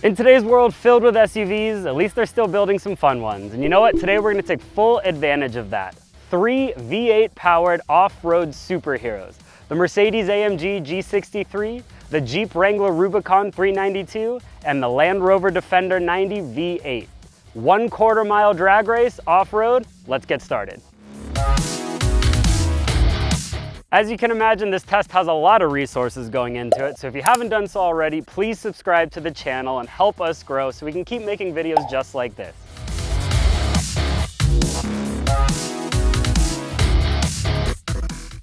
In today's world filled with SUVs, at least they're still building some fun ones. And you know what? Today we're gonna take full advantage of that. 3 V8 powered off-road superheroes. The Mercedes-AMG G63, the Jeepwrangler Rubicon 392, and the Land Rover Defender 90 V8. 1/4 mile drag race off-road. Let's get started. As you can imagine, this test has a lot of resources going into it, so if you haven't done so already, please subscribe to the channel and help us grow so we can keep making videos just like this.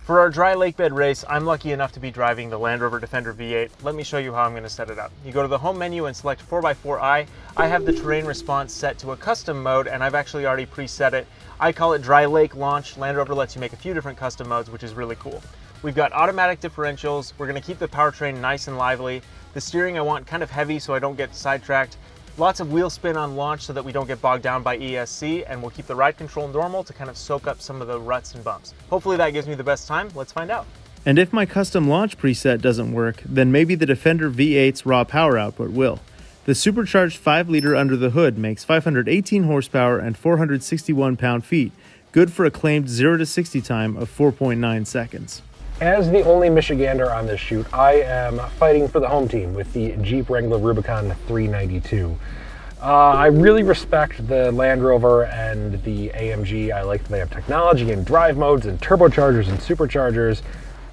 For our dry lake bed race, I'm lucky enough to be driving the Land Rover Defender V8. Let me show you how I'm going to set it up. You go to the home menu and select 4x4i. I have the terrain response set to a custom mode, and I've actually already preset it. I call it dry lake launch. Land Rover lets you make a few different custom modes, which is really cool. We've got automatic differentials. We're going to keep the powertrain nice and lively. The steering I want kind of heavy so I don't get sidetracked. Lots of wheel spin on launch so that we don't get bogged down by ESC, and we'll keep the ride control normal to kind of soak up some of the ruts and bumps. Hopefully that gives me the best time. Let's find out. And if my custom launch preset doesn't work, then maybe the Defender V8's raw power output will. The supercharged 5-liter under the hood makes 518 horsepower and 461 pound-feet, good for a claimed 0 to 60 time of 4.9 seconds. As the only Michigander on this shoot, I am fighting for the home team with the Jeepwrangler Rubicon 392. I really respect the Land Rover and the AMG. I like that they have technology and drive modes and turbochargers and superchargers.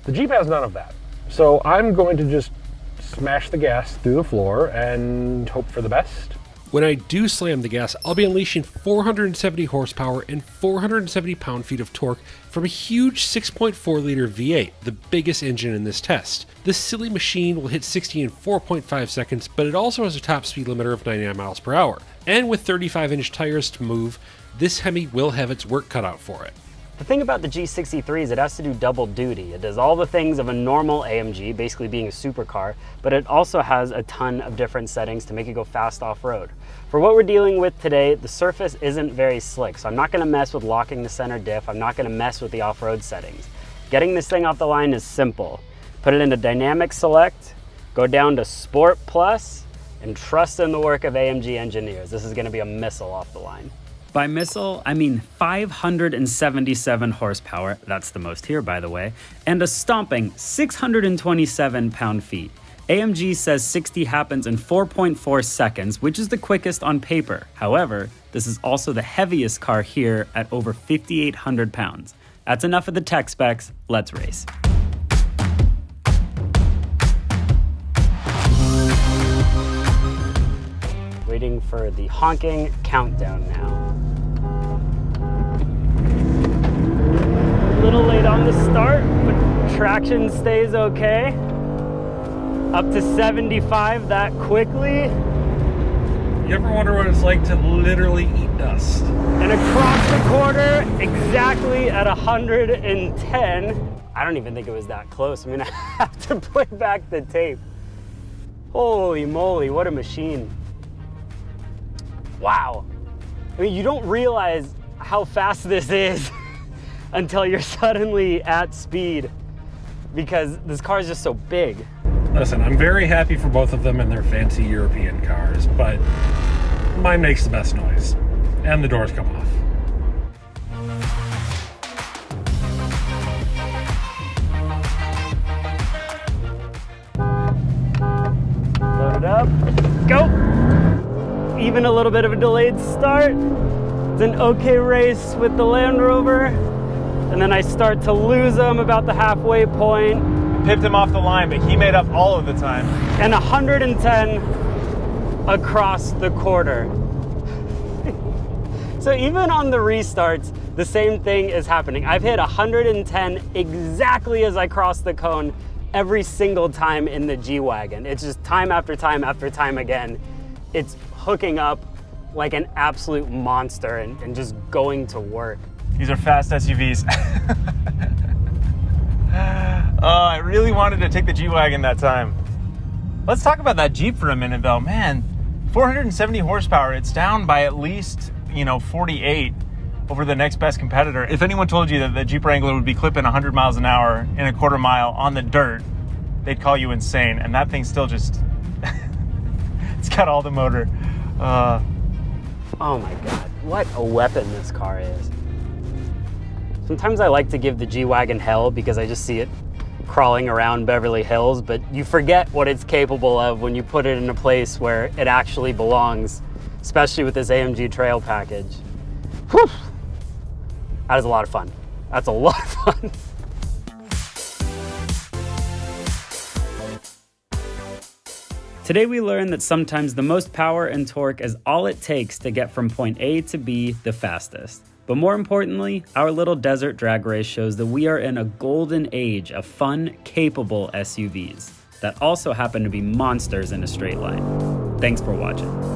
The Jeep has none of that. So I'm going to just smash the gas through the floor and hope for the best. When I do slam the gas, I'll be unleashing 470 horsepower and 470 pound-feet of torque from a huge 6.4 liter V8, the biggest engine in this test. This silly machine will hit 60 in 4.5 seconds, but it also has a top speed limiter of 99 miles per hour. And with 35-inch tires to move, this Hemi will have its work cut out for it. The thing about the G63 is it has to do double duty. It does all the things of a normal AMG, basically being a supercar, but it also has a ton of different settings to make it go fast off-road. For what we're dealing with today, the surface isn't very slick, so I'm not gonna mess with locking the center diff. I'm not gonna mess with the off-road settings. Getting this thing off the line is simple. Put it into dynamic select, go down to Sport Plus, and trust in the work of AMG engineers. This is gonna be a missile off the line. By missile, I mean 577 horsepower, that's the most here by the way, and a stomping 627 pound-feet. AMG says 60 happens in 4.4 seconds, which is the quickest on paper. However, this is also the heaviest car here at over 5,800 pounds. That's enough of the tech specs, let's race. Waiting for the honking countdown now. A little late on the start, but traction stays okay. Up to 75 that quickly. You ever wonder what it's like to literally eat dust? And across the quarter, exactly at 110. I don't even think it was that close. I'm gonna have to play back the tape. Holy moly, what a machine. Wow. I mean, you don't realize how fast this is until you're suddenly at speed because this car is just so big. Listen, I'm very happy for both of them and their fancy European cars, but mine makes the best noise, and the doors come off. Load it up, go! Even a little bit of a delayed start. It's an okay race with the Land Rover, and then I start to lose them about the halfway point. Pipped him off the line, but he made up all of the time. And 110 across the quarter. So even on the restarts, the same thing is happening. I've hit 110 exactly as I cross the cone every single time in the G-Wagon. It's just time after time after time again. It's hooking up like an absolute monster and just going to work. These are fast SUVs. Oh, I really wanted to take the G-Wagon that time. Let's talk about that Jeep for a minute though. Man, 470 horsepower, it's down by at least, 48 over the next best competitor. If anyone told you that the Jeepwrangler would be clipping 100 miles an hour in a quarter mile on the dirt, they'd call you insane. And that thing still just, it's got all the motor. Oh my God, what a weapon this car is. Sometimes I like to give the G-Wagon hell because I just see it crawling around Beverly Hills, but you forget what it's capable of when you put it in a place where it actually belongs, especially with this AMG trail package. Whew. That is a lot of fun. That's a lot of fun. Today we learned that sometimes the most power and torque is all it takes to get from point A to B the fastest. But more importantly, our little desert drag race shows that we are in a golden age of fun, capable SUVs that also happen to be monsters in a straight line. Thanks for watching.